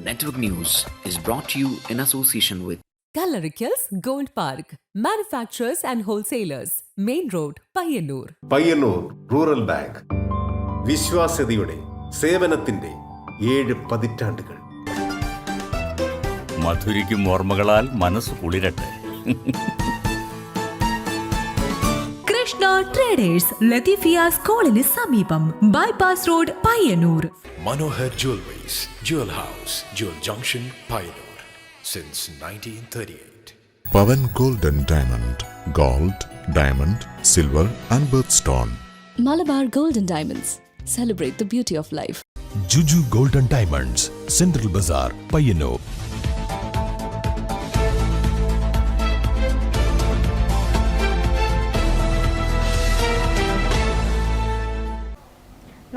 Network News is brought to you in association with Gallericals Gold Park, manufacturers and wholesalers, Main Road, Payyannur. Payyannur rural bank വിശ്വാസ്യതയുടെ സേവനത്തിന്റെ 7 പതിറ്റാണ്ടുകൾ. മധുരിക്കും ഓർമ്മകളാൽ മനസ്സ് കുളിരട്ടെ. Krishna traders Latheefiya സ്കൂളിന് സമീപം bypass road Payyanur. Manohar Jewelries, Jewel House, Jewel Junction, Pioneer, since 1938. Pavan Golden Diamond, Gold, Diamond, Silver and Birthstone. Malabar Golden Diamonds, celebrate the beauty of life. Juju Golden Diamonds, Central Bazaar, Payyannur.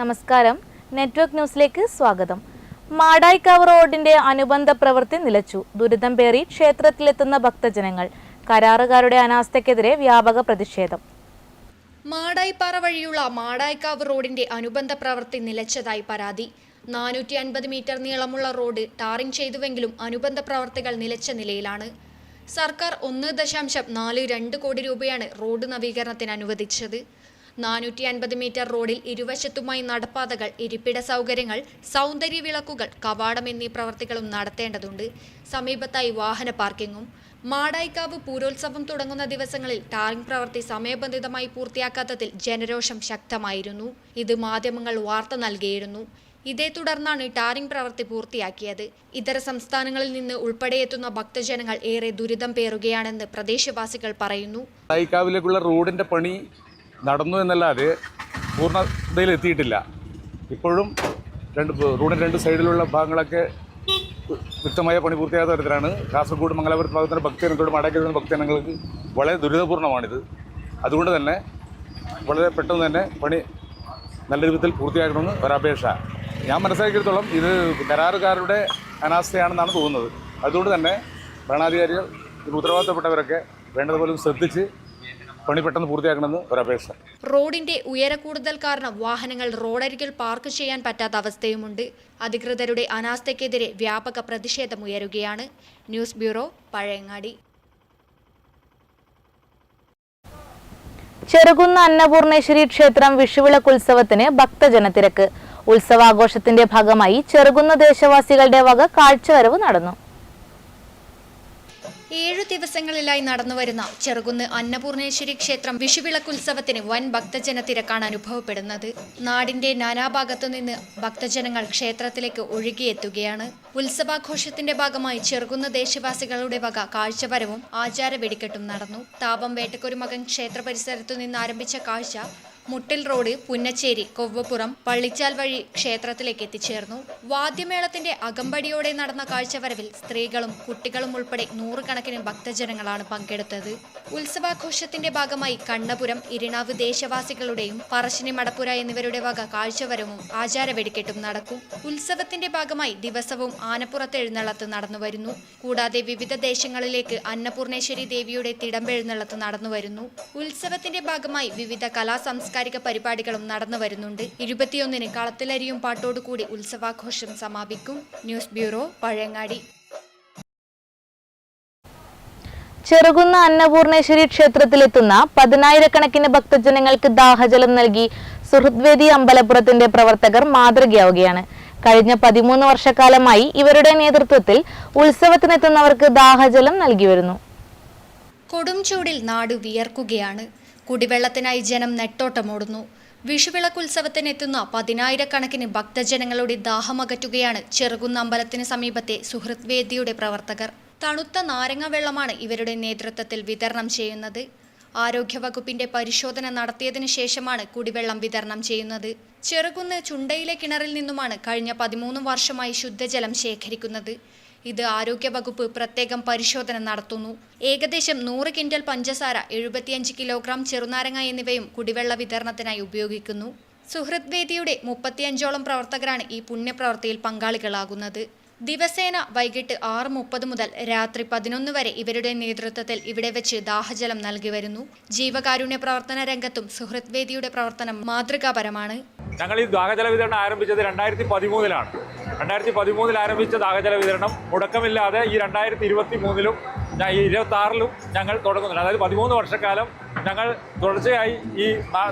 നമസ്കാരം, network ന്യൂസിലേക്ക് സ്വാഗതം. മാടായിക്കാവ് റോഡിന്റെ അനുബന്ധ പ്രവൃത്തി നിലച്ചു. ദുരിതം പേറി ക്ഷേത്രത്തിലെത്തുന്ന ഭക്തജനങ്ങൾ. കരാറുകാരുടെ അനാസ്ഥയ്ക്കെതിരെ വ്യാപക പ്രതിഷേധം. മാടായിപ്പാറ വഴിയുള്ള മാടായിക്കാവ് റോഡിന്റെ അനുബന്ധ പ്രവൃത്തി നിലച്ചതായി പരാതി. 450 മീറ്റർ നീളമുള്ള റോഡ് ടാറിംഗ് ചെയ്തുവെങ്കിലും അനുബന്ധ പ്രവർത്തികൾ നിലച്ച നിലയിലാണ്. സർക്കാർ 1.42 കോടി രൂപയാണ് റോഡ് നവീകരണത്തിന് അനുവദിച്ചത്. 450 മീറ്റർ റോഡിൽ ഇരുവശത്തുമായി നടപ്പാതകൾ, ഇരിപ്പിട സൗകര്യങ്ങൾ, സൗന്ദര്യ വിളക്കുകൾ, കവാടം എന്നീ പ്രവർത്തികളും നടത്തേണ്ടതുണ്ട്. സമീപത്തായി വാഹന പാർക്കിങ്ങും. മാടായിക്കാവ് പൂരോത്സവം തുടങ്ങുന്ന ദിവസങ്ങളിൽ ടാറിംഗ് പ്രവൃത്തി സമയബന്ധിതമായി പൂർത്തിയാക്കാത്തതിൽ ജനരോഷം ശക്തമായിരുന്നു. ഇത് മാധ്യമങ്ങൾ വാർത്ത നൽകിയിരുന്നു. ഇതേ തുടർന്നാണ് ടാറിംഗ് പ്രവൃത്തി പൂർത്തിയാക്കിയത്. ഇതര സംസ്ഥാനങ്ങളിൽ നിന്ന് ഉൾപ്പെടെ എത്തുന്ന ഭക്തജനങ്ങൾ ഏറെ ദുരിതം പേറുകയാണെന്ന് പ്രദേശവാസികൾ പറയുന്നു. മാടായിക്കാവിലേക്കുള്ള റോഡിന്റെ പണി നടന്നു എന്നല്ലാതെ പൂർണ്ണതയിൽ എത്തിയിട്ടില്ല. ഇപ്പോഴും റോഡിൻ്റെ 2 സൈഡിലുള്ള ഭാഗങ്ങളൊക്കെ വ്യക്തമായ പണി പൂർത്തിയാകാത്ത തരത്തിലാണ്. കാസർഗോഡ് മംഗലാപുരത്ത് ഭാഗത്തിന് ഭക്തജനങ്ങളോട് മാടായിക്കാവിലെ ഭക്തജനങ്ങൾക്ക് വളരെ ദുരിതപൂർണ്ണമാണിത്. അതുകൊണ്ട് തന്നെ വളരെ പെട്ടെന്ന് തന്നെ പണി നല്ല രൂപത്തിൽ പൂർത്തിയാക്കണമെന്ന് ഒരപേക്ഷ. ഞാൻ മനസ്സിലാക്കിയിടത്തോളം ഇത് കരാറുകാരുടെ അനാസ്ഥയാണെന്നാണ് തോന്നുന്നത്. അതുകൊണ്ട് തന്നെ ഭരണാധികാരികൾ ഉത്തരവാദിത്തപ്പെട്ടവരൊക്കെ വേണ്ടതുപോലെ ശ്രദ്ധിച്ച് പണി പെട്ടെന്ന് പൂർത്തിയാക്കണമെന്ന് ഒരപേക്ഷ. റോഡിന്റെ ഉയരക്കൂടുതൽ കാരണം വാഹനങ്ങൾ റോഡരികിൽ പാർക്ക് ചെയ്യാൻ പറ്റാത്ത അവസ്ഥയുമുണ്ട്. അധികൃതരുടെ അനാസ്ഥയ്ക്കെതിരെ വ്യാപക പ്രതിഷേധമുയരുകയാണ്. News bureau, Pazhayangadi. ചെറുകുന്ന് അന്നപൂർണേശ്വരി ക്ഷേത്രം വിഷുവിളക്കുത്സവത്തിന് ഭക്തജനത്തിരക്ക്. ഉത്സവാഘോഷത്തിന്റെ ഭാഗമായി ചെറുകുന്ന് ദേശവാസികളുടെ വക കാഴ്ചവരവ് നടന്നു. 7 ദിവസങ്ങളിലായി നടന്നുവരുന്ന ചെറുകുന്ന് അന്നപൂർണേശ്വരി ക്ഷേത്രം വിഷുവിളക്കുത്സവത്തിന് വൻ ഭക്തജന തിരക്കാണ് അനുഭവപ്പെടുന്നത്. നാടിന്റെ നാനാഭാഗത്തു നിന്ന് ഭക്തജനങ്ങൾ ക്ഷേത്രത്തിലേക്ക് ഒഴുകിയെത്തുകയാണ്. ഉത്സവാഘോഷത്തിന്റെ ഭാഗമായി ചെറുകുന്ന് ദേശവാസികളുടെ വക കാഴ്ചവരവും ആചാര വെടിക്കെട്ടും നടന്നു. താപം വേട്ടക്കൊരുമകൻ ക്ഷേത്ര പരിസരത്തു നിന്ന് ആരംഭിച്ച കാഴ്ച മുട്ടിൽ റോഡ്, പുന്നച്ചേരി, കൊവ്വപ്പുറം, പള്ളിച്ചാൽ വഴി ക്ഷേത്രത്തിലേക്ക് എത്തിച്ചേർന്നു. വാദ്യമേളത്തിന്റെ അകമ്പടിയോടെ നടന്ന കാഴ്ചവരവിൽ സ്ത്രീകളും കുട്ടികളും ഉൾപ്പെടെ 100 കണക്കിന് ഭക്തജനങ്ങളാണ് പങ്കെടുത്തത്. ഉത്സവാഘോഷത്തിന്റെ ഭാഗമായി കണ്ണപുരം, ഇരിണാവ് ദേശവാസികളുടെയും പറശ്ശിനി മടപ്പുര എന്നിവരുടെ വക കാഴ്ചവരവും ആചാര വെടിക്കെട്ടും നടക്കും. ഉത്സവത്തിന്റെ ഭാഗമായി ദിവസവും ആനപ്പുറത്ത് എഴുന്നള്ളത്ത് നടന്നുവരുന്നു. കൂടാതെ വിവിധ ദേശങ്ങളിലേക്ക് അന്നപൂർണേശ്വരി ദേവിയുടെ തിടമ്പെഴുന്നള്ളത്ത് നടന്നുവരുന്നു. ഉത്സവത്തിന്റെ ഭാഗമായി വിവിധ സാംസ്കാരിക പരിപാടികളും നടന്നു വരുന്നുണ്ട്. 21-ന് കളത്തിലരിയും പാട്ടോടുകൂടി ഉത്സവാഘോഷം സമാപിക്കും. News bureau, Pazhayangadi. ചെറുകുന്ന് അന്നപൂർണേശ്വരി ക്ഷേത്രത്തിലെത്തുന്ന 10,000-കണക്കിന് ഭക്തജനങ്ങൾക്ക് ദാഹജലം നൽകി സുഹൃദ്വേദി അമ്പലപ്പുറത്തിന്റെ പ്രവർത്തകർ മാതൃകയാവുകയാണ്. കഴിഞ്ഞ 13 വർഷക്കാലമായി ഇവരുടെ നേതൃത്വത്തിൽ ഉത്സവത്തിനെത്തുന്നവർക്ക് ദാഹജലം നൽകി വരുന്നു. കൊടും ചൂടിൽ നാട് വിയർക്കുകയാണ്. കുടിവെള്ളത്തിനായി ജനം നെട്ടോട്ടമോടുന്നു. വിഷുവിളക്കുത്സവത്തിനെത്തുന്ന 10,000-കണക്കിന് ഭക്തജനങ്ങളുടെ ദാഹമകറ്റുകയാണ് ചെറുകുന്ന് അമ്പലത്തിന് സമീപത്തെ സുഹൃദ്വേദിയുടെ പ്രവർത്തകർ. തണുത്ത നാരങ്ങ വെള്ളമാണ് ഇവരുടെ നേതൃത്വത്തിൽ വിതരണം ചെയ്യുന്നത്. ആരോഗ്യവകുപ്പിന്റെ പരിശോധന നടത്തിയതിനു ശേഷമാണ് കുടിവെള്ളം വിതരണം ചെയ്യുന്നത്. ചെറുകുന്ന് ചുണ്ടയിലെ കിണറിൽ നിന്നുമാണ് കഴിഞ്ഞ 13 വർഷമായി ശുദ്ധജലം ശേഖരിക്കുന്നത്. ഇത് ആരോഗ്യവകുപ്പ് പ്രത്യേകം പരിശോധന നടത്തുന്നു. ഏകദേശം 100 ക്വിന്റൽ പഞ്ചസാര, 75 കിലോഗ്രാം ചെറുനാരങ്ങ എന്നിവയും കുടിവെള്ള വിതരണത്തിനായി ഉപയോഗിക്കുന്നു. സുഹൃദ്വേദിയുടെ 35ഓളം പ്രവർത്തകരാണ് ഈ പുണ്യപ്രവൃത്തിയിൽ പങ്കാളികളാകുന്നത്. ദിവസേന വൈകിട്ട് 6:30 മുതൽ രാത്രി 11 വരെ ഇവരുടെ നേതൃത്വത്തിൽ ഇവിടെ വെച്ച് ദാഹജലം നൽകി വരുന്നു. ജീവകാരുണ്യ പ്രവർത്തന രംഗത്തും സുഹൃദ്വേദിയുടെ പ്രവർത്തനം മാതൃകാപരമാണ്. ഞങ്ങൾ ഈ ദാഹജല വിതരണം ആരംഭിച്ചത് 2013-ലാണ്. 2013 ആരംഭിച്ച ദാഹജല വിതരണം മുടക്കമില്ലാതെ ഈ 2023-ലും 26-ലും ഞങ്ങൾ തുടങ്ങുന്നുണ്ട്. അതായത് 13 വർഷക്കാലം ഞങ്ങൾ തുടർച്ചയായി ഈ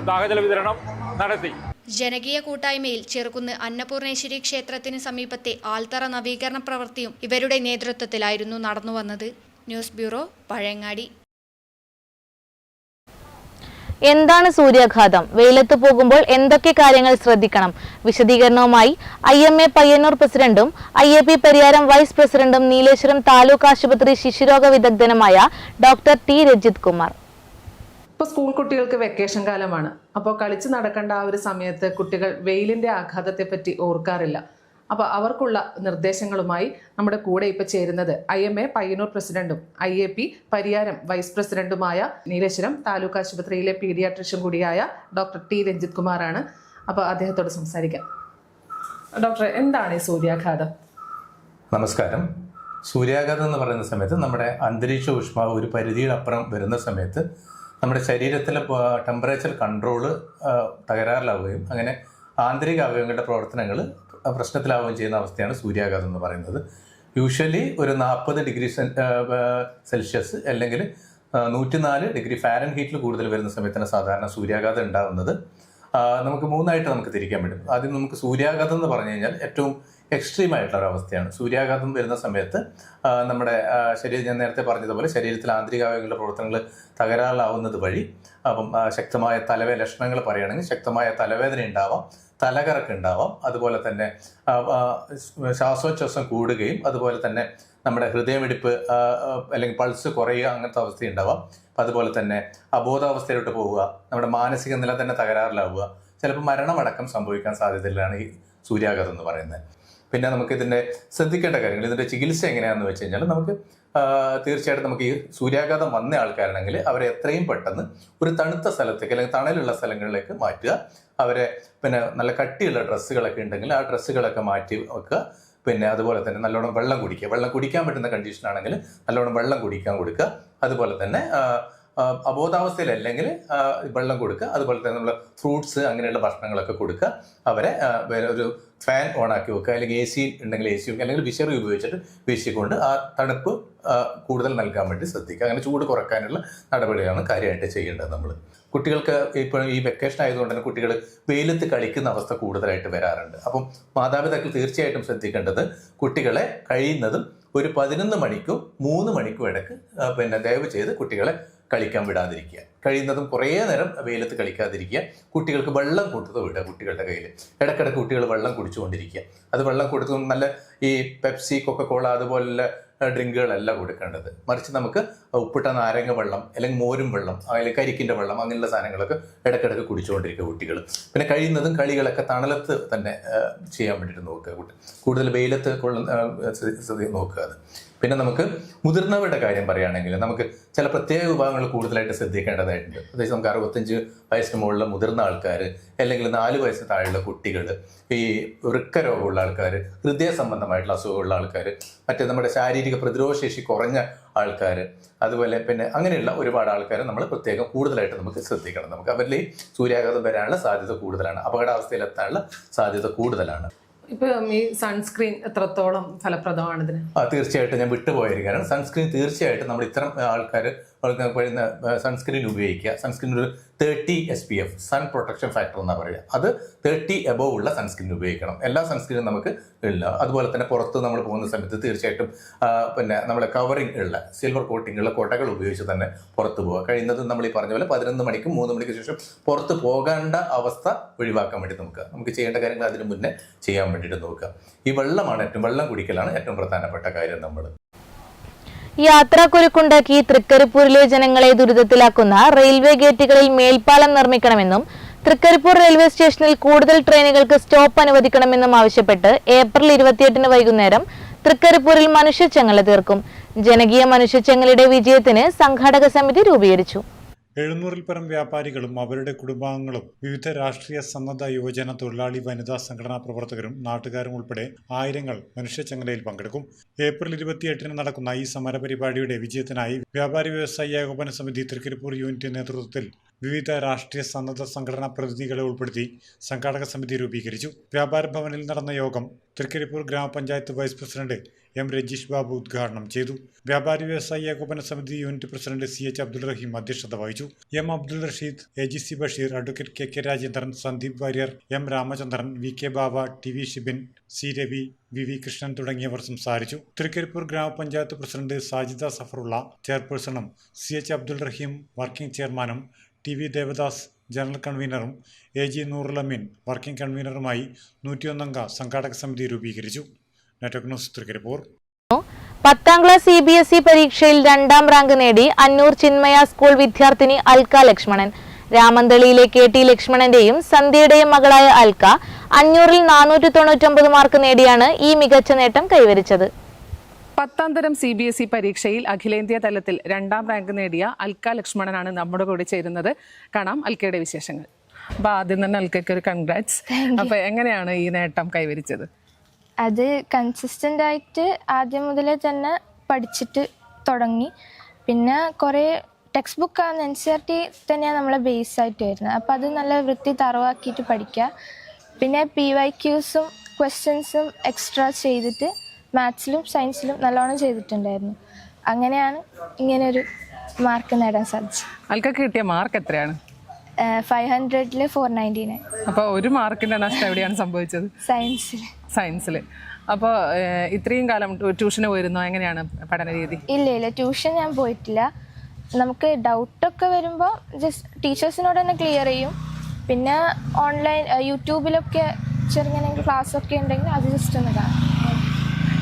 ദാഹജല വിതരണം നടത്തി. ജനകീയ കൂട്ടായ്മയിൽ ചെറുകുന്ന് അന്നപൂർണേശ്വരി ക്ഷേത്രത്തിന് സമീപത്തെ ആൽത്തറ നവീകരണ പ്രവൃത്തിയും ഇവരുടെ നേതൃത്വത്തിലായിരുന്നു നടന്നുവന്നത്. News bureau, Pazhayangadi. എന്താണ് സൂര്യാഘാതം? വെയിലത്ത് പോകുമ്പോൾ എന്തൊക്കെ കാര്യങ്ങൾ ശ്രദ്ധിക്കണം? വിശദീകരണവുമായി IMA പയ്യന്നൂർ പ്രസിഡന്റും IAP പരിയാരം വൈസ് പ്രസിഡന്റും നീലേശ്വരം താലൂക്ക് ആശുപത്രി ശിശുരോഗ വിദഗ്ധനുമായ ഡോക്ടർ T. രജിത് കുമാർ. ഇപ്പോൾ സ്കൂൾ കുട്ടികൾക്ക് വെക്കേഷൻ കാലമാണ്. അപ്പോൾ കളിച്ച് നടക്കേണ്ട ആ ഒരു സമയത്ത് കുട്ടികൾ വെയിലിൻ്റെ ആഘാതത്തെപ്പറ്റി ഓർക്കാറില്ല. അപ്പോൾ അവർക്കുള്ള നിർദ്ദേശങ്ങളുമായി നമ്മുടെ കൂടെ ഇപ്പോൾ ചേരുന്നത് IMA പയ്യന്നൂർ പ്രസിഡന്റും IAP പരിയാരം വൈസ് പ്രസിഡന്റുമായ നീലേശ്വരം താലൂക്ക് ആശുപത്രിയിലെ പീഡിയാട്രിഷ്യൻ കൂടിയായ ഡോക്ടർ T. രജിത് കുമാറാണ്. അപ്പോൾ അദ്ദേഹത്തോട് സംസാരിക്കാം. ഡോക്ടർ, എന്താണ് ഈ സൂര്യാഘാതം? നമസ്കാരം. സൂര്യാഘാതം എന്ന് പറയുന്ന സമയത്ത് നമ്മുടെ അന്തരീക്ഷ ഊഷ്മാവ് ഒരു പരിധിയുടെ അപ്പുറം വരുന്ന സമയത്ത് നമ്മുടെ ശരീരത്തിലെ ടെമ്പറേച്ചർ കൺട്രോള് തകരാറിലാവുകയും അങ്ങനെ ആന്തരിക അവയവങ്ങളുടെ പ്രവർത്തനങ്ങൾ പ്രശ്നത്തിലാവുകയും ചെയ്യുന്ന അവസ്ഥയാണ് സൂര്യാഘാതം എന്ന് പറയുന്നത്. യൂഷ്വലി ഒരു 40 ഡിഗ്രി സെൽഷ്യസ് അല്ലെങ്കിൽ 104 ഡിഗ്രി ഫാരൻഹീറ്റിൽ കൂടുതൽ വരുന്ന സമയത്താണ് സാധാരണ സൂര്യാഘാതം ഉണ്ടാകുന്നത്. നമുക്ക് 3 നമുക്ക് തിരിക്കാൻ പറ്റും. ആദ്യം നമുക്ക് സൂര്യാഘാതം എന്ന് പറഞ്ഞു കഴിഞ്ഞാൽ ഏറ്റവും എക്സ്ട്രീം ആയിട്ടുള്ള ഒരു അവസ്ഥയാണ്. സൂര്യാഘാതം വരുന്ന സമയത്ത് നമ്മുടെ ശരീരം, ഞാൻ നേരത്തെ പറഞ്ഞതുപോലെ ശരീരത്തിൽ ആന്തരികാവയവങ്ങളുടെ പ്രവർത്തനങ്ങൾ തകരാറിലാവുന്നത് വഴി അപ്പം ശക്തമായ ലക്ഷണങ്ങൾ പറയുകയാണെങ്കിൽ ശക്തമായ തലവേദന ഉണ്ടാവാം, തലകറക്കം ഉണ്ടാവാം, അതുപോലെ തന്നെ ശ്വാസോച്ഛ്വാസം കൂടുകയും അതുപോലെ തന്നെ നമ്മുടെ ഹൃദയമിടിപ്പ് അല്ലെങ്കിൽ പൾസ് കുറയുക, അങ്ങനത്തെ അവസ്ഥ ഉണ്ടാവാം. അതുപോലെ തന്നെ അബോധാവസ്ഥയിലോട്ട് പോവുക, നമ്മുടെ മാനസിക നില തന്നെ തകരാറിലാവുക, ചിലപ്പോൾ മരണമടക്കം സംഭവിക്കാൻ സാധ്യതയിലാണ് ഈ സൂര്യാഘാതം എന്ന് പറയുന്നത്. പിന്നെ നമുക്ക് ഇതിൻ്റെ ശ്രദ്ധിക്കേണ്ട കാര്യങ്ങൾ, ഇതിൻ്റെ ചികിത്സ എങ്ങനെയാണെന്ന് വെച്ച് കഴിഞ്ഞാൽ നമുക്ക് തീർച്ചയായിട്ടും നമുക്ക് ഈ സൂര്യാഘാതം വന്ന ആൾക്കാരാണെങ്കിൽ അവരെ എത്രയും പെട്ടെന്ന് ഒരു തണുത്ത സ്ഥലത്തേക്ക് അല്ലെങ്കിൽ തണലുള്ള സ്ഥലങ്ങളിലേക്ക് മാറ്റുക. അവരെ പിന്നെ നല്ല കട്ടിയുള്ള ഡ്രസ്സുകളൊക്കെ ഉണ്ടെങ്കിൽ ആ ഡ്രസ്സുകളൊക്കെ മാറ്റി വെക്കുക. പിന്നെ അതുപോലെ തന്നെ നല്ലോണം വെള്ളം കുടിക്കുക. വെള്ളം കുടിക്കാൻ പറ്റുന്ന കണ്ടീഷൻ ആണെങ്കിൽ നല്ലോണം വെള്ളം കുടിക്കാൻ കൊടുക്കുക. അതുപോലെ തന്നെ അബോധാവസ്ഥയിലല്ലെങ്കിൽ വെള്ളം കൊടുക്കുക. അതുപോലെ തന്നെ നമ്മൾ ഫ്രൂട്ട്സ് അങ്ങനെയുള്ള ഭക്ഷണങ്ങളൊക്കെ കൊടുക്കുക. അവരെ ഒരു ഫാൻ ഓണാക്കി വെക്കുക, അല്ലെങ്കിൽ AC ഉണ്ടെങ്കിൽ AC വെക്കുക, അല്ലെങ്കിൽ വിശറി ഉപയോഗിച്ചിട്ട് വീശിക്കൊണ്ട് ആ തണുപ്പ് കൂടുതൽ നൽകാൻ വേണ്ടി ശ്രദ്ധിക്കുക. അങ്ങനെ ചൂട് കുറയ്ക്കാനുള്ള നടപടിയാണ് കാര്യമായിട്ട് ചെയ്യേണ്ടത്. നമ്മൾ കുട്ടികൾക്ക് ഇപ്പോൾ ഈ വെക്കേഷൻ ആയതുകൊണ്ട് തന്നെ കുട്ടികൾ വെയിലത്ത് കളിക്കുന്ന അവസ്ഥ കൂടുതലായിട്ട് വരാറുണ്ട്. അപ്പം മാതാപിതാക്കൾ തീർച്ചയായിട്ടും ശ്രദ്ധിക്കേണ്ടത് കുട്ടികളെ കഴിയുന്നതും ഒരു 11 മണിക്കും 3 മണിക്കും ഇടയ്ക്ക് പിന്നെ ദയവ് ചെയ്ത് കുട്ടികളെ കളിക്കാൻ വിടാതിരിക്കുക. കഴിയുന്നതും കുറേ നേരം വെയിലത്ത് കളിക്കാതിരിക്കുക. കുട്ടികൾക്ക് വെള്ളം കൊടുത്ത് വിടുക. കുട്ടികളുടെ കയ്യിൽ ഇടയ്ക്കിടയ്ക്ക് കുട്ടികൾ വെള്ളം കുടിച്ചുകൊണ്ടിരിക്കുക. അത് വെള്ളം കൊടുത്ത് നല്ല ഈ പെപ്സി, കൊക്കക്കോള അതുപോലുള്ള ഡ്രിങ്കുകളല്ല കൊടുക്കേണ്ടത്. മറിച്ച് നമുക്ക് ഉപ്പിട്ട നാരങ്ങ വെള്ളം അല്ലെങ്കിൽ മോരും വെള്ളം അല്ലെങ്കിൽ കരിക്കിൻ്റെ വെള്ളം അങ്ങനെയുള്ള സാധനങ്ങളൊക്കെ ഇടയ്ക്കിടയ്ക്ക് കുടിച്ചുകൊണ്ടിരിക്കുക കുട്ടികൾ. പിന്നെ കഴിയുന്നതും കളികളൊക്കെ തണലത്ത് തന്നെ ചെയ്യാൻ വേണ്ടിയിട്ട് നോക്കുക. കൂടുതൽ വെയിലത്ത് നോക്കുക. അത് പിന്നെ നമുക്ക് മുതിർന്നവരുടെ കാര്യം പറയുകയാണെങ്കിൽ നമുക്ക് ചില പ്രത്യേക വിഭാഗങ്ങൾ കൂടുതലായിട്ട് ശ്രദ്ധിക്കേണ്ടതായിട്ടുണ്ട്. പ്രത്യേകിച്ച് നമുക്ക് 65 വയസ്സിന് മുകളിലുള്ള മുതിർന്ന ആൾക്കാർ, അല്ലെങ്കിൽ 4 വയസ്സിന് താഴെയുള്ള കുട്ടികൾ, ഈ വൃക്കരോഗമുള്ള ആൾക്കാർ, ഹൃദയ സംബന്ധമായിട്ടുള്ള അസുഖമുള്ള ആൾക്കാർ, മറ്റേ നമ്മുടെ ശാരീരിക പ്രതിരോധശേഷി കുറഞ്ഞ ആൾക്കാർ, അതുപോലെ പിന്നെ അങ്ങനെയുള്ള ഒരുപാട് ആൾക്കാർ നമ്മൾ പ്രത്യേകം കൂടുതലായിട്ട് നമുക്ക് ശ്രദ്ധിക്കണം. നമുക്ക് അവരിൽ സൂര്യാഘാതം വരാനുള്ള സാധ്യത കൂടുതലാണ്, അപകടാവസ്ഥയിലെത്താനുള്ള സാധ്യത കൂടുതലാണ്. ഇപ്പം ഈ സൺസ്ക്രീൻ എത്രത്തോളം ഫലപ്രദമാണ് ഇതിന്? തീർച്ചയായിട്ടും ഞാൻ വിട്ടുപോയിരിക്കുകയാണ്. സൺസ്ക്രീൻ തീർച്ചയായിട്ടും നമ്മൾ ഇത്തരം ആൾക്കാർ സൺസ്ക്രീൻ ഉപയോഗിക്കുക. സൺസ്ക്രീൻ ഒരു 30 SPF സൺ പ്രൊട്ടക്ഷൻ ഫാക്ടർ എന്നാണ് പറയുക. അത് 30 എബോവ് ഉള്ള സൺസ്ക്രീൻ ഉപയോഗിക്കണം. എല്ലാ സൺസ്ക്രീനും നമുക്ക് ഇല്ല. അതുപോലെ തന്നെ പുറത്ത് നമ്മൾ പോകുന്ന സമയത്ത് തീർച്ചയായിട്ടും പിന്നെ നമ്മളെ കവറിങ് ഉള്ള സിൽവർ കോട്ടിംഗ് ഉള്ള കോട്ടകൾ ഉപയോഗിച്ച് തന്നെ പുറത്ത് പോവുക. കഴിയുന്നതും നമ്മൾ ഈ പറഞ്ഞ പോലെ 11 മണിക്കും 3 മണിക്ക് ശേഷം പുറത്ത് പോകേണ്ട അവസ്ഥ ഒഴിവാക്കാൻ വേണ്ടി നമുക്ക് ചെയ്യേണ്ട കാര്യങ്ങൾ അതിന് മുന്നേ ചെയ്യാൻ വേണ്ടിയിട്ട് നോക്കുക. ഈ വെള്ളം കുടിക്കലാണ് ഏറ്റവും പ്രധാനപ്പെട്ട കാര്യം. നമ്മൾ യാത്രാക്കുരുക്കുണ്ടാക്കി തൃക്കരിപ്പൂരിലെ ജനങ്ങളെ ദുരിതത്തിലാക്കുന്ന റെയിൽവേ ഗേറ്റുകളിൽ മേൽപ്പാലം നിർമ്മിക്കണമെന്നും തൃക്കരിപ്പൂർ റെയിൽവേ സ്റ്റേഷനിൽ കൂടുതൽ ട്രെയിനുകൾക്ക് സ്റ്റോപ്പ് അനുവദിക്കണമെന്നും ആവശ്യപ്പെട്ട് ഏപ്രിൽ 28 വൈകുന്നേരം തൃക്കരിപ്പൂരിൽ മനുഷ്യച്ചങ്ങല തീർക്കും. ജനകീയ മനുഷ്യച്ചങ്ങലയുടെ വിജയത്തിന് സംഘാടക സമിതി രൂപീകരിച്ചു. 700-ൽ പരം വ്യാപാരികളും അവരുടെ കുടുംബാംഗങ്ങളും വിവിധ രാഷ്ട്രീയ സന്നദ്ധ യുവജന തൊഴിലാളി വനിതാ സംഘടനാ പ്രവർത്തകരും നാട്ടുകാരും ഉൾപ്പെടെ ആയിരങ്ങൾ മനുഷ്യച്ചങ്ങലയിൽ പങ്കെടുക്കും. ഏപ്രിൽ 28 നടക്കുന്ന ഈ സമരപരിപാടിയുടെ വിജയത്തിനായി വ്യാപാരി വ്യവസായി ഏകോപന സമിതി തൃക്കരിപ്പൂർ യൂണിറ്റ് നേതൃത്വത്തിൽ വിവിധ രാഷ്ട്രീയ സന്നദ്ധ സംഘടനാ പ്രതിനിധികളെ ഉൾപ്പെടുത്തി സംഘാടക സമിതി രൂപീകരിച്ചു. വ്യാപാര ഭവനിൽ നടന്ന യോഗം തൃക്കരിപ്പൂർ ഗ്രാമപഞ്ചായത്ത് vice president M Rajeesh Babu ഉദ്ഘാടനം ചെയ്തു. വ്യാപാരി വ്യവസായി ഏകോപന സമിതി unit president CH Abdul Rahim അധ്യക്ഷത വഹിച്ചു. M Abdul Rasheed, AGC Basheer, advocate KK Rajendran, Sandeep Warrier, M Ramachandran, VK Baba, TV Shibin, C Ravi, VV Krishnan തുടങ്ങിയവർ സംസാരിച്ചു. തൃക്കരിപ്പൂർ ഗ്രാമപഞ്ചായത്ത് പ്രസിഡന്റ് സാജിദ സഫറുള്ള ചെയർപേഴ്സണും CH അബ്ദുൾ റഹീം വർക്കിംഗ് ചെയർമാനും TV ദേവദാസ് ജനറൽ കൺവീനറും AG നൂറുൽ അമീൻ വർക്കിംഗ് കൺവീനറുമായി 101 അംഗ സംഘാടക സമിതി രൂപീകരിച്ചു. Network news Trikaripur. 10ാം ക്ലാസ് CBSE പരീക്ഷയിൽ 2ാം റാങ്ക് നേടി അന്നൂർ ചിന്മയ സ്കൂൾ വിദ്യാർത്ഥിനി അൽക്ക ലക്ഷ്മണൻ. രാമന്തളിയിലെ KT ലക്ഷ്മണന്റെയും സന്ധ്യയുടെയും മകളായ അൽക്ക അഞ്ഞൂറിൽ 499 മാർക്ക് നേടിയാണ് ഈ മികച്ച നേട്ടം കൈവരിച്ചത്. 10ാം തരം CBSE പരീക്ഷയിൽ അഖിലേന്ത്യാ തലത്തിൽ 2ാം റാങ്ക് നേടിയ അൽക്ക ലക്ഷ്മണനാണ് നമ്മുടെ കൂടെ ചേരുന്നത്. കാണാം അൽക്കയുടെ വിശേഷങ്ങൾ. അപ്പോൾ ആദ്യം തന്നെ അൽക്കയ്ക്ക് ഒരു കൺഗ്രാറ്റ്സ്. അപ്പോൾ എങ്ങനെയാണ് ഈ നേട്ടം കൈവരിച്ചത്? അത് കൺസിസ്റ്റൻ്റ് ആയിട്ട് ആദ്യം മുതലേ തന്നെ പഠിച്ചിട്ട് തുടങ്ങി. പിന്നെ കുറേ ടെക്സ്റ്റ് ബുക്കാണ് NCERT തന്നെയാണ് നമ്മളെ ബേസ് ആയിട്ട് വരുന്നത്. അപ്പോൾ അത് നല്ല വൃത്തി തറവാക്കിയിട്ട് പഠിക്കുക. പിന്നെ PYQസും ക്വസ്റ്റ്യൻസും എക്സ്ട്രാ ചെയ്തിട്ട് മാത്സിലും സയൻസിലും നല്ലോണം ചെയ്തിട്ടുണ്ടായിരുന്നു. അങ്ങനെയാണ് ഇങ്ങനൊരു മാർക്ക് നേടാൻ സാധിച്ചത്. അൽക്കൊക്കെ കിട്ടിയ മാർക്ക് എത്രയാണ്? 500ൽ 499. അപ്പോൾ ഒരു മാർക്കിൻ്റെ നഷ്ടം എവിടെയാണ് സംഭവിച്ചത്? സയൻസിൽ. അപ്പോൾ ഇത്രയും കാലം ട്യൂഷന് പോയിരുന്നോ? എങ്ങനെയാണ് പഠന രീതി? ഇല്ല, ട്യൂഷൻ ഞാൻ പോയിട്ടില്ല. നമുക്ക് ഡൗട്ടൊക്കെ വരുമ്പോൾ ജസ്റ്റ് ടീച്ചേഴ്സിനോട് തന്നെ ക്ലിയർ ചെയ്യും. പിന്നെ ഓൺലൈൻ യൂട്യൂബിലൊക്കെ ചെറുങ്ങനെ ക്ലാസ്സൊക്കെ ഉണ്ടെങ്കിൽ അത് ജസ്റ്റ് ഒന്ന് കാണാം.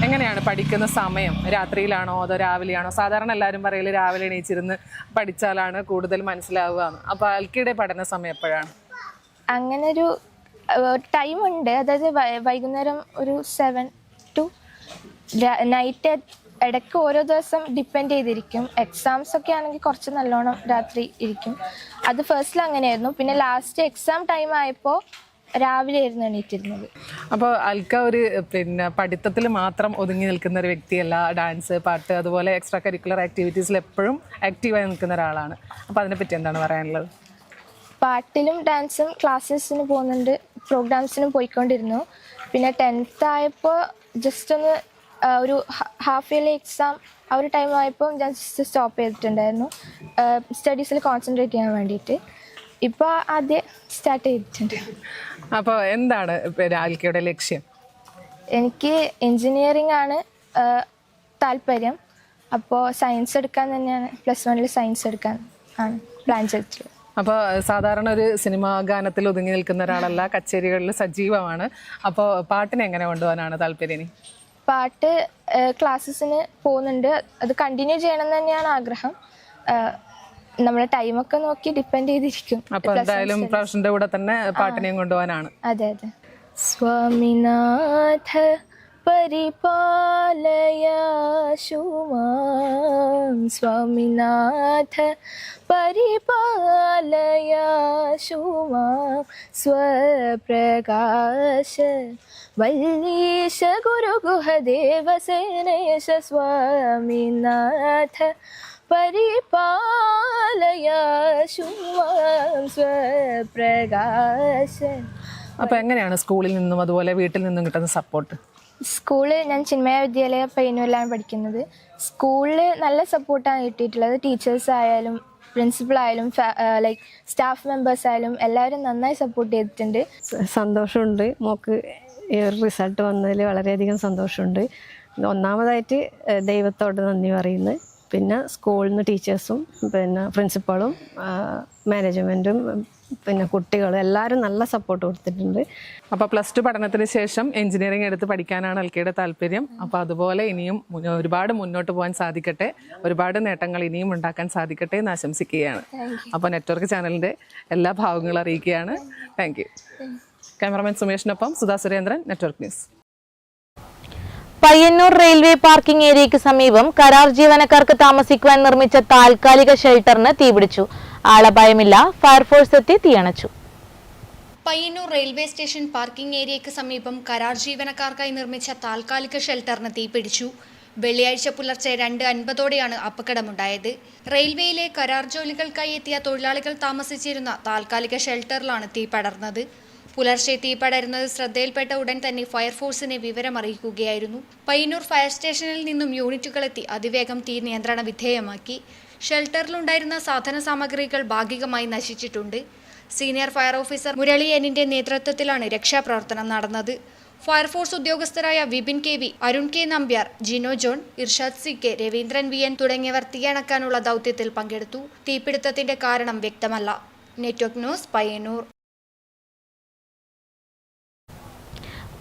എങ്ങനെയാണ് പഠിക്കുന്ന സമയം? രാത്രിയിലാണോ അതോ രാവിലെയാണോ? സാധാരണ എല്ലാവരും പറയല് രാവിലെ എണീച്ചിരുന്ന് പഠിച്ചാലാണ് കൂടുതൽ മനസ്സിലാവുക. അപ്പോൾ അൽക്കയുടെ പഠന സമയം എപ്പോഴാണ്? അങ്ങനൊരു ടൈമുണ്ട്. അതായത് വൈകുന്നേരം ഒരു 7 to നൈറ്റ്. ഇടയ്ക്ക് ഓരോ ദിവസം ഡിപ്പെൻഡ് ചെയ്തിരിക്കും. എക്സാംസ് ഒക്കെ ആണെങ്കിൽ കുറച്ച് നല്ലോണം രാത്രി ഇരിക്കും. അത് ഫസ്റ്റിൽ അങ്ങനെയായിരുന്നു. പിന്നെ ലാസ്റ്റ് എക്സാം ടൈം ആയപ്പോൾ രാവിലെ ആയിരുന്നു എണീറ്റിരുന്നത്. അപ്പോൾ അൽക്ക ഒരു പഠിത്തത്തിൽ മാത്രം ഒതുങ്ങി നിൽക്കുന്ന ഒരു വ്യക്തിയല്ല. ഡാൻസ്, പാട്ട്, അതുപോലെ എക്സ്ട്രാ കരിക്കുലർ ആക്ടിവിറ്റീസിൽ എപ്പോഴും ആക്റ്റീവായി നിൽക്കുന്ന ഒരാളാണ്. അപ്പോൾ അതിനെപ്പറ്റി എന്താണ് പറയാനുള്ളത്? പാട്ടിലും ഡാൻസും ക്ലാസ്സസിന് പോകുന്നുണ്ട്, പ്രോഗ്രാംസിനും പോയിക്കൊണ്ടിരുന്നു. പിന്നെ 10th ആയപ്പോൾ ജസ്റ്റ് ഒന്ന് ഒരു ഹാഫ് ഇയർലി എക്സാം ആ ഒരു ടൈം ആയപ്പോൾ ഞാൻ ജസ്റ്റ് സ്റ്റോപ്പ് ചെയ്തിട്ടുണ്ടായിരുന്നു സ്റ്റഡീസിൽ കോൺസെൻട്രേറ്റ് ചെയ്യാൻ വേണ്ടിയിട്ട്. ഇപ്പോൾ ആദ്യം സ്റ്റാർട്ട് ചെയ്തിട്ടുണ്ട്. അപ്പോൾ എന്താണ് അൽക്കയുടെ ലക്ഷ്യം? എനിക്ക് എൻജിനീയറിംഗ് ആണ് താല്പര്യം. അപ്പോൾ സയൻസ് എടുക്കാൻ തന്നെയാണ്, +1 സയൻസ് എടുക്കാൻ ആണ് പ്ലാൻ ചെയ്തിട്ടുള്ളത്. അപ്പോൾ സാധാരണ ഒരു സിനിമാ ഗാനത്തിൽ ഒതുങ്ങി നിൽക്കുന്ന ഒരാളല്ല, കച്ചേരികളിൽ സജീവമാണ്. അപ്പോൾ പാട്ടിനെ എങ്ങനെ കൊണ്ടുപോകാനാണ് താല്പര്യം? പാട്ട് ക്ലാസ്സസിന് പോകുന്നുണ്ട്. അത് കണ്ടിന്യൂ ചെയ്യണം എന്ന് തന്നെയാണ് ആഗ്രഹം. നമ്മുടെ ടൈമൊക്കെ നോക്കി ഡിപ്പെൻഡ് ചെയ്തിരിക്കും. അപ്പോൾ എന്തായാലും പ്രൊഫഷന്റെ കൂടെ തന്നെ പാട്ടിനെയും കൊണ്ടുപോകാനാണ്. അതെ. സ്വാമിനാഥ പരിപാലയാശുമാം, സ്വാമിനാഥ പരിപാലയാശുമാം, സ്വപ്രകാശ വല്ലീശ ഗുരുഗുഹദേവസേനേശ, സ്വാമിനാഥ പരിപാലയാശുമാം, സ്വപ്രകാശ. അപ്പോൾ എങ്ങനെയാണ് സ്കൂളിൽ നിന്നും അതുപോലെ വീട്ടിൽ നിന്നും കിട്ടുന്ന സപ്പോർട്ട്? സ്കൂളിൽ ഞാൻ ചിന്മയ വിദ്യാലയ പയ്യന്നൂരിലാണ് പഠിക്കുന്നത്. സ്കൂളിൽ നല്ല സപ്പോർട്ടാണ് കിട്ടിയിട്ടുള്ളത്. ടീച്ചേഴ്സ് ആയാലും പ്രിൻസിപ്പൾ ആയാലും ലൈക്ക് സ്റ്റാഫ് മെമ്പേഴ്സ് ആയാലും എല്ലാവരും നന്നായി സപ്പോർട്ട് ചെയ്തിട്ടുണ്ട്. സന്തോഷമുണ്ട്. മോൾക്ക് ഈ ഒരു റിസൾട്ട് വന്നതിൽ വളരെയധികം സന്തോഷമുണ്ട്. ഒന്നാമതായിട്ട് ദൈവത്തോട് നന്ദി പറയുന്നു. പിന്നെ സ്കൂളിൽ നിന്ന് ടീച്ചേഴ്സും പിന്നെ പ്രിൻസിപ്പളും മാനേജ്മെൻറ്റും പിന്നെ കുട്ടികളും എല്ലാവരും നല്ല സപ്പോർട്ട് കൊടുത്തിട്ടുണ്ട്. അപ്പോൾ +2 പഠനത്തിന് ശേഷം എഞ്ചിനീയറിംഗ് എടുത്ത് പഠിക്കാനാണ് അൽക്കയുടെ താല്പര്യം. അപ്പോൾ അതുപോലെ ഇനിയും ഒരുപാട് മുന്നോട്ട് പോകാൻ സാധിക്കട്ടെ, ഒരുപാട് നേട്ടങ്ങൾ ഇനിയും ഉണ്ടാക്കാൻ സാധിക്കട്ടെ എന്ന് ആശംസിക്കുകയാണ്. അപ്പോൾ നെറ്റ്വർക്ക് ചാനലിൻ്റെ എല്ലാ ഭാവങ്ങളും അറിയിക്കുകയാണ്. Thank you. ക്യാമറമാൻ സുമേഷിനൊപ്പം Sudha Surendran, network news. Payyannur railway parking ഏരിയയ്ക്ക് സമീപം കരാർ ജീവനക്കാർക്ക് താമസിക്കുവാൻ നിർമ്മിച്ച താൽക്കാലിക ഷെൽട്ടറിന് തീപിടിച്ചു. ആളപായമില്ല. ഫയർഫോഴ്സ് എത്തി തീയണച്ചു. പയ്യന്നൂർ റെയിൽവേ സ്റ്റേഷൻ പാർക്കിംഗ് ഏരിയയ്ക്ക് സമീപം കരാർ ജീവനക്കാർക്കായി നിർമ്മിച്ച താൽക്കാലിക ഷെൽട്ടറിന് തീപിടിച്ചു. വെള്ളിയാഴ്ച പുലർച്ചെ 2:50ഓടെയാണ് അപകടമുണ്ടായത്. റെയിൽവേയിലെ കരാർ ജോലികൾക്കായി എത്തിയ തൊഴിലാളികൾ താമസിച്ചിരുന്ന താൽക്കാലിക ഷെൽട്ടറിലാണ് തീ പടർന്നത്. പുലർച്ചെ തീ പടരുന്നത് ശ്രദ്ധയിൽപ്പെട്ട ഉടൻ തന്നെ ഫയർഫോഴ്സിനെ വിവരമറിയിക്കുകയായിരുന്നു. പയ്യന്നൂർ ഫയർ സ്റ്റേഷനിൽ നിന്നും യൂണിറ്റുകളെത്തി അതിവേഗം തീ നിയന്ത്രണ വിധേയമാക്കി. ഷെൽട്ടറിലുണ്ടായിരുന്ന സാധന സാമഗ്രികൾ ഭാഗികമായി നശിച്ചിട്ടുണ്ട്. സീനിയർ ഫയർ ഓഫീസർ മുരളി എന്നിന്റെ നേതൃത്വത്തിലാണ് രക്ഷാപ്രവർത്തനം നടന്നത്. ഫയർഫോഴ്സ് ഉദ്യോഗസ്ഥരായ Vipin KV, Arun K Nambiar, Jino John, Irshad CK, Raveendran VN തുടങ്ങിയവർ തീയണക്കാനുള്ള ദൗത്യത്തിൽ പങ്കെടുത്തു. തീപിടുത്തത്തിന്റെ കാരണം വ്യക്തമല്ല. Network news, Payyannur.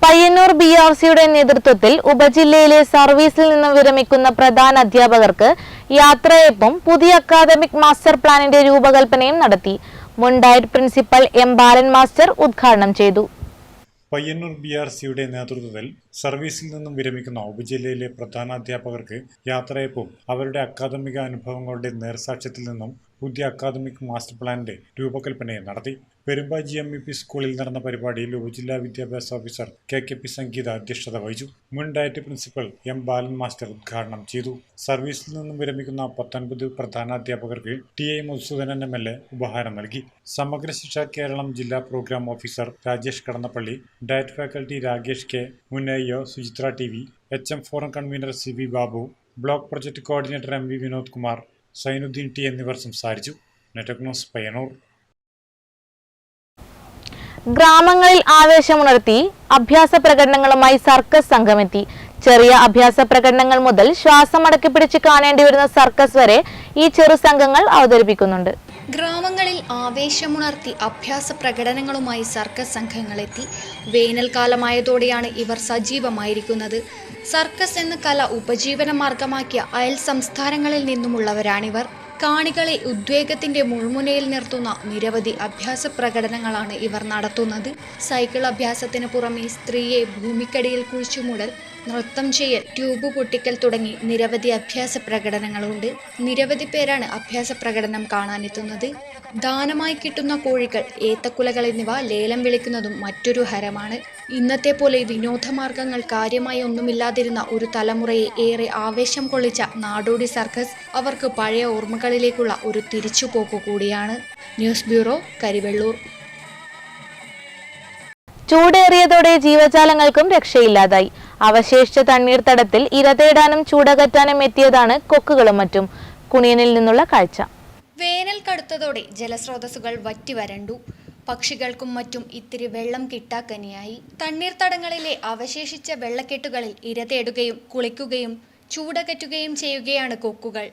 പയ്യന്നൂർ BRCയുടെ നേതൃത്വത്തിൽ ഉപജില്ലയിലെ സർവീസിൽ നിന്നും വിരമിക്കുന്ന പ്രധാന അധ്യാപകർക്ക് യാത്രയയപ്പും പുതിയ അക്കാദമിക് മാസ്റ്റർ പ്ലാനിന്റെ രൂപകൽപ്പനയും നടത്തി. മുൻ ഡയറ്റ് പ്രിൻസിപ്പൽ M. ബാലൻ മാസ്റ്റർ ഉദ്ഘാടനം ചെയ്തു. പയ്യന്നൂർ BRCയുടെ നേതൃത്വത്തിൽ സർവീസിൽ നിന്നും വിരമിക്കുന്ന ഉപജില്ലയിലെ പ്രധാനാധ്യാപകർക്ക് യാത്രയയപ്പും അവരുടെ അക്കാദമിക അനുഭവങ്ങളുടെ നേർസാക്ഷ്യത്തിൽ നിന്നും പുതിയ അക്കാദമിക് മാസ്റ്റർ പ്ലാനിന്റെ രൂപകൽപ്പനയും നടത്തി. പെരുമ്പ GMEP സ്കൂളിൽ നടന്ന പരിപാടിയിൽ ഉപജില്ലാ വിദ്യാഭ്യാസ ഓഫീസർ KKP സംഗീത അധ്യക്ഷത വഹിച്ചു. മുൻ ഡയറ്റ് പ്രിൻസിപ്പൽ M. ബാലൻ മാസ്റ്റർ ഉദ്ഘാടനം ചെയ്തു. സർവീസിൽ നിന്നും വിരമിക്കുന്ന 19 പ്രധാനാധ്യാപകർക്ക് TI മധുസൂദനൻ MLA ഉപഹാരം നൽകി. സമഗ്ര ശിക്ഷ കേരളം ജില്ലാ program officer Rajesh Kadannappally, DIET faculty Rakesh K, മുൻ AO Suchitra TV, HM forum convener CV Babu, block project coordinator MV Vinod Kumar, Sainuddeen T എന്നിവർ സംസാരിച്ചു. Network news, Payyanur. ഗ്രാമങ്ങളിൽ ആവേശമുണർത്തി അഭ്യാസ പ്രകടനങ്ങളുമായി സർക്കസ് സംഘമെത്തി. ചെറിയ അഭ്യാസ പ്രകടനങ്ങൾ മുതൽ ശ്വാസം അടക്കിപ്പിടിച്ച് കാണേണ്ടി വരുന്ന സർക്കസ് വരെ ഈ ചെറു സംഘങ്ങൾ അവതരിപ്പിക്കുന്നുണ്ട്. ഗ്രാമങ്ങളിൽ ആവേശമുണർത്തി അഭ്യാസ പ്രകടനങ്ങളുമായി സർക്കസ് സംഘങ്ങളെത്തി. വേനൽക്കാലമായതോടെയാണ് ഇവർ സജീവമായിരിക്കുന്നത്. സർക്കസ് എന്ന കല ഉപജീവന മാർഗമാക്കിയ അയൽ സംസ്ഥാനങ്ങളിൽ നിന്നുമുള്ളവരാണിവർ. കാണികളെ ഉദ്വേഗത്തിന്റെ മുൾമുനയിൽ നിർത്തുന്ന നിരവധി അഭ്യാസ പ്രകടനങ്ങളാണ് ഇവർ നടത്തുന്നത്. സൈക്കിൾ അഭ്യാസത്തിന് പുറമെ സ്ത്രീയെ ഭൂമിക്കടിയിൽ കുഴിച്ചുമൂടൽ, നൃത്തം ചെയ്യൽ, ട്യൂബ് പൊട്ടിക്കൽ തുടങ്ങി നിരവധി അഭ്യാസ പ്രകടനങ്ങളുണ്ട്. നിരവധി പേരാണ് അഭ്യാസ പ്രകടനം കാണാനെത്തുന്നത്. ദാനമായി കിട്ടുന്ന കോഴികൾ, ഏത്തക്കുലകൾ എന്നിവ ലേലം വിളിക്കുന്നതും മറ്റൊരു ഹരമാണ്. ഇന്നത്തെ പോലെ വിനോദമാർഗങ്ങൾ കാര്യമായി ഒന്നുമില്ലാതിരുന്ന ഒരു തലമുറയെ ഏറെ ആവേശം കൊള്ളിച്ച നാടോടി സർക്കസ് അവർക്ക് പഴയ ഓർമ്മകളിലേക്കുള്ള ഒരു തിരിച്ചുപോക്ക് കൂടിയാണ്. News bureau, Karivellur. ചൂടേറിയതോടെ ജീവജാലങ്ങൾക്കും രക്ഷയില്ലാതായി. അവശേഷിച്ച തണ്ണീർത്തടത്തിൽ ഇര തേടാനും ചൂടകറ്റാനും എത്തിയതാണ് കൊക്കുകളും മറ്റും. കുണിയനിൽ നിന്നുള്ള കാഴ്ച. വേനൽ കടുത്തതോടെ ജലസ്രോതസ്സുകൾ വറ്റിവരണ്ടു. പക്ഷികൾക്കും മറ്റും ഇത്തിരി വെള്ളം കിട്ടാക്കനിയായി. തണ്ണീർത്തടങ്ങളിലെ അവശേഷിച്ച വെള്ളക്കെട്ടുകളിൽ ഇര തേടുകയും കുളിക്കുകയും ചൂടകറ്റുകയും ചെയ്യുകയാണ് കൊക്കുകൾ.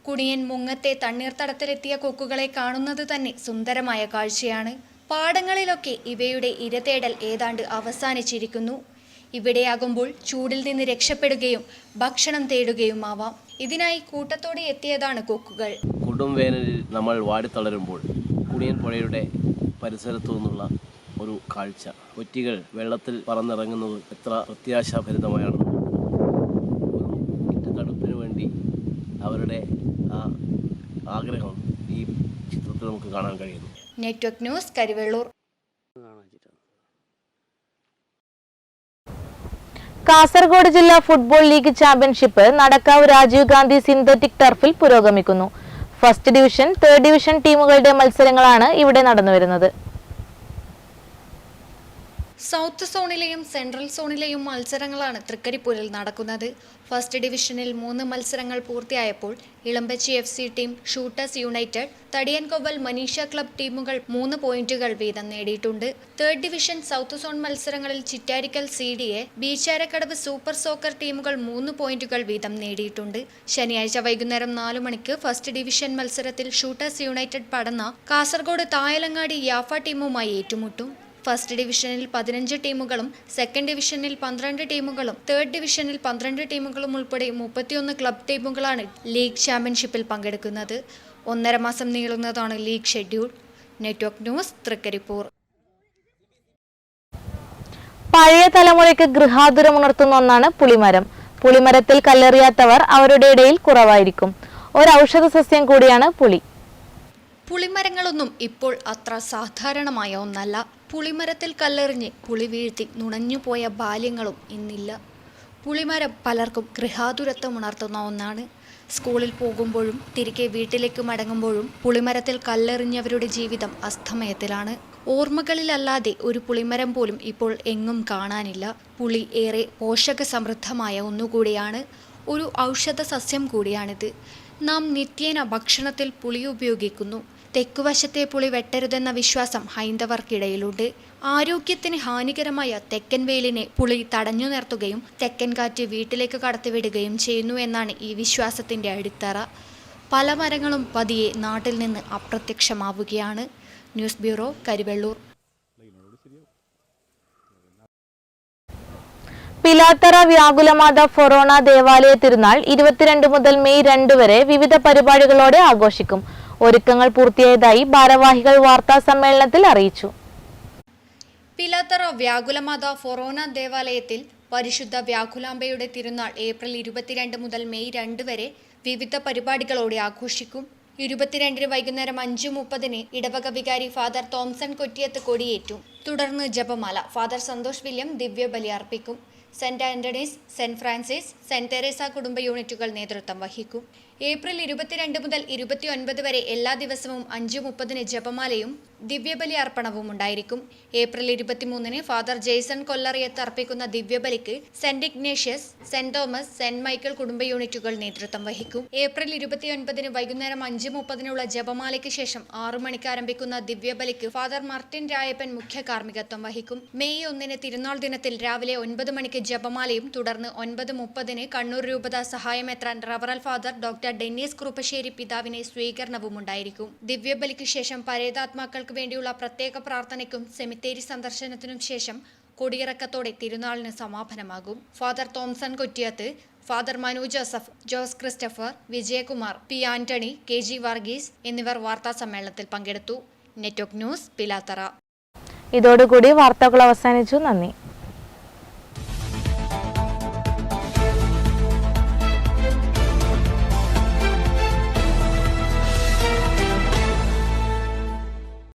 കുണിയൻ മുങ്ങത്തെ തണ്ണീർത്തടത്തിലെത്തിയ കൊക്കുകളെ കാണുന്നത് തന്നെ സുന്ദരമായ കാഴ്ചയാണ്. പാടങ്ങളിലൊക്കെ ഇവയുടെ ഇരതേടൽ ഏതാണ്ട് അവസാനിച്ചിരിക്കുന്നു. ഇവിടെയാകുമ്പോൾ ചൂടിൽ നിന്ന് രക്ഷപ്പെടുകയും ഭക്ഷണം തേടുകയുമാവാം. ഇതിനായി കൂട്ടത്തോടെ എത്തിയതാണ് കൊക്കുകൾ. കൊടും വേനലിൽ നമ്മൾ വാടിത്തളരുമ്പോൾ കുണിയൻ പുഴയുടെ പരിസരത്തു നിന്നുള്ള ഒരു കാഴ്ച. കൊറ്റികൾ വെള്ളത്തിൽ പറന്നിറങ്ങുന്നത് എത്ര പ്രത്യാശാഭരിതമായാണ്. ഒരു തണുപ്പിന് വേണ്ടി അവരുടെ ആ ആഗ്രഹം ഈ ചിത്രത്തിൽ നമുക്ക് കാണാൻ കഴിയുന്നു. Network news, Karivellur. കാസർഗോഡ് ജില്ലാ football league championship Nadakkavu Rajiv Gandhi synthetic ടർഫിൽ പുരോഗമിക്കുന്നു. ഫസ്റ്റ് ഡിവിഷൻ, തേർഡ് ഡിവിഷൻ ടീമുകളുടെ മത്സരങ്ങളാണ് ഇവിടെ നടന്നുവരുന്നത്. സൗത്ത് സോണിലെയും സെൻട്രൽ സോണിലെയും മത്സരങ്ങളാണ് തൃക്കരിപ്പൂരിൽ നടക്കുന്നത്. ഫസ്റ്റ് ഡിവിഷനിൽ 3 മത്സരങ്ങൾ പൂർത്തിയായപ്പോൾ Elambachi FC team, Shooters United, Thadiyankoval Maneesha club ടീമുകൾ 3 പോയിന്റുകൾ വീതം നേടിയിട്ടുണ്ട്. തേർഡ് ഡിവിഷൻ സൗത്ത് സോൺ മത്സരങ്ങളിൽ Chittarikkal CDA, Beecharakadavu super soccer ടീമുകൾ 3 പോയിന്റുകൾ വീതം നേടിയിട്ടുണ്ട്. ശനിയാഴ്ച വൈകുന്നേരം 4 മണിക്ക് ഫസ്റ്റ് ഡിവിഷൻ മത്സരത്തിൽ ഷൂട്ടേഴ്സ് യുണൈറ്റഡ് പടന്ന കാസർഗോഡ് തായലങ്ങാടി യാഫ ടീമുമായി ഏറ്റുമുട്ടും. ഫസ്റ്റ് ഡിവിഷനിൽ 15 ടീമുകളും, സെക്കൻഡ് ഡിവിഷനിൽ 12 ടീമുകളും, തേർഡ് ഡിവിഷനിൽ 12 ടീമുകളും ഉൾപ്പെടെ 31 ക്ലബ് ടീമുകളാണ് ലീഗ് ചാമ്പ്യൻഷിപ്പിൽ പങ്കെടുക്കുന്നത്. 1.5 മാസം നീളുന്നതാണ് league schedule. Network news, Thrikkaripur. പഴയ തലമുറയ്ക്ക് ഗൃഹാതുരമുണർത്തുന്ന ഒന്നാണ് പുളിമരം. പുളിമരത്തിൽ കല്ലെറിയാത്തവർ അവരുടെ ഇടയിൽ കുറവായിരിക്കും. ഒരു ഔഷധ സസ്യം കൂടിയാണ് പുളി. പുളിമരങ്ങളൊന്നും ഇപ്പോൾ അത്ര സാധാരണമായ ഒന്നല്ല. പുളിമരത്തിൽ കല്ലെറിഞ്ഞ് പുളി വീഴ്ത്തി നുണഞ്ഞുപോയ ബാല്യങ്ങളും ഇന്നില്ല. പുളിമരം പലർക്കും ഗൃഹാതുരത്വം ഉണർത്തുന്ന ഒന്നാണ്. സ്കൂളിൽ പോകുമ്പോഴും തിരികെ വീട്ടിലേക്ക് മടങ്ങുമ്പോഴും പുളിമരത്തിൽ കല്ലെറിഞ്ഞവരുടെ ജീവിതം അസ്തമയത്തിലാണ്. ഓർമ്മകളിലല്ലാതെ ഒരു പുളിമരം പോലും ഇപ്പോൾ എങ്ങും കാണാനില്ല. പുളി ഏറെ പോഷക സമൃദ്ധമായ ഒന്നുകൂടിയാണ്. ഒരു ഔഷധ സസ്യം കൂടിയാണിത്. നാം നിത്യേന ഭക്ഷണത്തിൽ പുളി ഉപയോഗിക്കുന്നു. തെക്കുവശത്തെ പുളി വെട്ടരുതെന്ന വിശ്വാസം ഹൈന്ദവർക്കിടയിലുണ്ട്. ആരോഗ്യത്തിന് ഹാനികരമായ തെക്കൻ വെയിലിനെ പുളി തടഞ്ഞു നിർത്തുകയും തെക്കൻ കാറ്റ് വീട്ടിലേക്ക് കടത്തിവിടുകയും ചെയ്യുന്നു എന്നാണ് ഈ വിശ്വാസത്തിൻ്റെ അടിത്തറ. പല മരങ്ങളും പതിയെ നാട്ടിൽ നിന്ന് അപ്രത്യക്ഷമാവുകയാണ്. News bureau, Karivellur. Pilathara Vyakulamatha forane ദേവാലയ തിരുനാൾ 22 മുതൽ മെയ് 2 വരെ വിവിധ പരിപാടികളോടെ ആഘോഷിക്കും. ഒരുക്കങ്ങൾ പൂർത്തിയായതായി ഭാരവാഹികൾ വാർത്താ സമ്മേളനത്തിൽ അറിയിച്ചു. പിലാത്തറ വ്യാകുലമാത ഫൊറോണ ദേവാലയത്തിൽ പരിശുദ്ധ വ്യാകുലാംബയുടെ തിരുനാൾ ഏപ്രിൽ 22 മുതൽ മെയ് 2 വരെ വിവിധ പരിപാടികളോടെ ആഘോഷിക്കും. 22 വൈകുന്നേരം 5:30 ഇടവക വികാരി ഫാദർ തോംസൺ കൊറ്റിയത്ത് കൊടിയേറ്റും. തുടർന്ന് ജപമാല. ഫാദർ സന്തോഷ് വില്യം ദിവ്യബലി അർപ്പിക്കും. Saint Antony's, Saint Francis, Saint Teresa കുടുംബ യൂണിറ്റുകൾ നേതൃത്വം വഹിക്കും. ഏപ്രിൽ 22 മുതൽ 29 വരെ എല്ലാ ദിവസവും 5:30 ജപമാലയും ദിവ്യബലി അർപ്പണവും ഉണ്ടായിരിക്കും. ഏപ്രിൽ 23 ഫാദർ ജെയ്സൺ കൊല്ലറിയത്ത് അർപ്പിക്കുന്ന ദിവ്യബലിക്ക് Saint Ignatius, Saint Thomas, Saint Michael കുടുംബ യൂണിറ്റുകൾ നേതൃത്വം വഹിക്കും. ഏപ്രിൽ 29 വൈകുന്നേരം 5:30 ജപമാലയ്ക്ക് ശേഷം 6 മണിക്ക് ആരംഭിക്കുന്ന ദിവ്യബലിക്ക് ഫാദർ മാർട്ടിൻ രായപ്പൻ മുഖ്യ കാർമ്മികത്വം വഹിക്കും. മെയ് 1 തിരുനാൾ ദിനത്തിൽ രാവിലെ 9 മണിക്ക് ജപമാലയും തുടർന്ന് 9:30 കണ്ണൂർ രൂപത സഹായമെത്രാൻ റവറൽ ഫാദർ ഡോക്ടർ ഡെന്നീസ് കുറുപ്പശ്ശേരി പിതാവിനെ സ്വീകരണവും ഉണ്ടായിരിക്കും. ദിവ്യബലിക്ക് ശേഷം പരേതാത്മാക്കൾക്ക് വേണ്ടിയുള്ള പ്രത്യേക പ്രാർത്ഥനയ്ക്കും സെമിത്തേരി സന്ദർശനത്തിനും ശേഷം കൊടിയിറക്കത്തോടെ തിരുനാളിന് സമാപനമാകും. Father Thomson Kottiyath, Father Manu Joseph, Jose Christopher, Vijayakumar, P Antony, KG Varghese എന്നിവർ വാർത്താ സമ്മേളനത്തിൽ പങ്കെടുത്തു. Network news, Pilathara. ഇതോടുകൂടി വാർത്തകൾ അവസാനിച്ചു. നന്ദി.